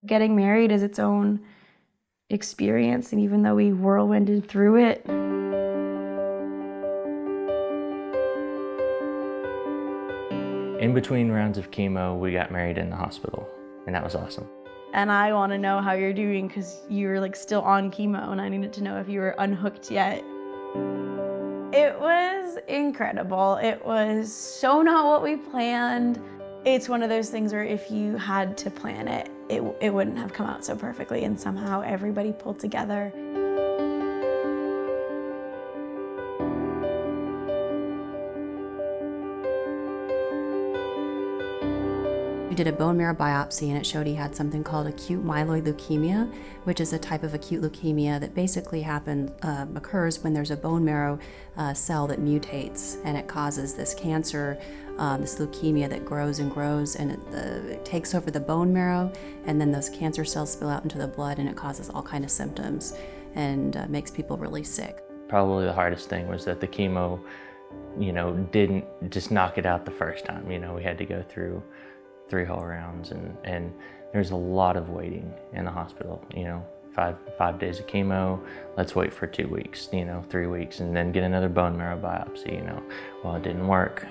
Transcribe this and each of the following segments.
Getting married is its own experience, and even though we whirlwinded through it, in between rounds of chemo, we got married in the hospital, and that was awesome. and I want to know how you're doing because you're like still on chemo, and I needed to know if you were unhooked yet. It was incredible. It was so not what we planned. It's one of those things where if you had to plan it, it wouldn't have come out so perfectly, and somehow everybody pulled together. We did a bone marrow biopsy and it showed he had something called acute myeloid leukemia, which is a type of acute leukemia that basically occurs when there's a bone marrow cell that mutates, and it causes this cancer, this leukemia that grows and grows, and it takes over the bone marrow, and then those cancer cells spill out into the blood, and it causes all kinds of symptoms and makes people really sick. Probably the hardest thing was that the chemo, didn't just knock it out the first time. We had to go through 3 whole rounds, and there's a lot of waiting in the hospital. 5 days of chemo, let's wait for 2 weeks, 3 weeks, and then get another bone marrow biopsy. Well, it didn't work.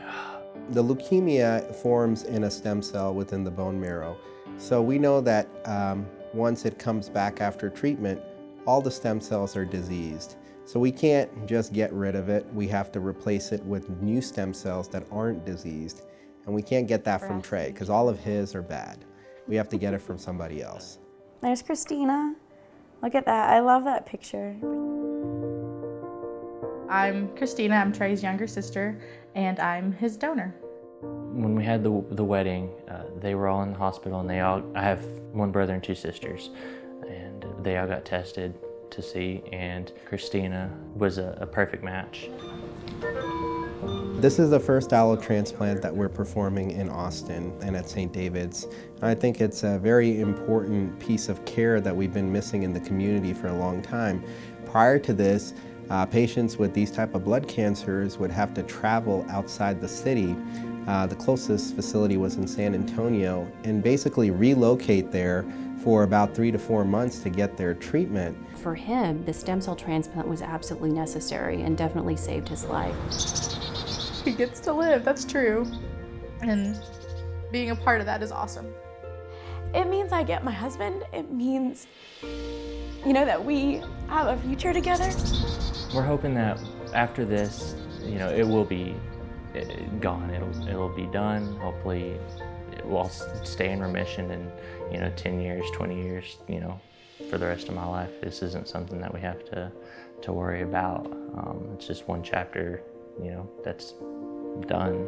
The leukemia forms in a stem cell within the bone marrow. So we know that once it comes back after treatment, all the stem cells are diseased. So we can't just get rid of it. We have to replace it with new stem cells that aren't diseased. And we can't get that from Trey because all of his are bad. We have to get it from somebody else. There's Christina. Look at that. I love that picture. I'm Christina. I'm Trey's younger sister, and I'm his donor. When we had the wedding, they were all in the hospital, and I have 1 brother and 2 sisters, and they all got tested to see, and Christina was a perfect match. This is the first allo transplant that we're performing in Austin and at St. David's. I think it's a very important piece of care that we've been missing in the community for a long time. Prior to this, patients with these type of blood cancers would have to travel outside the city. The closest facility was in San Antonio, and basically relocate there for about 3 to 4 months to get their treatment. For him, the stem cell transplant was absolutely necessary and definitely saved his life. He gets to live, that's true. And being a part of that is awesome. It means I get my husband. It means, that we have a future together. We're hoping that after this, it will be gone. It'll be done. Hopefully, it will stay in remission in 10 years, 20 years, for the rest of my life. This isn't something that we have to worry about. It's just one chapter, that's done.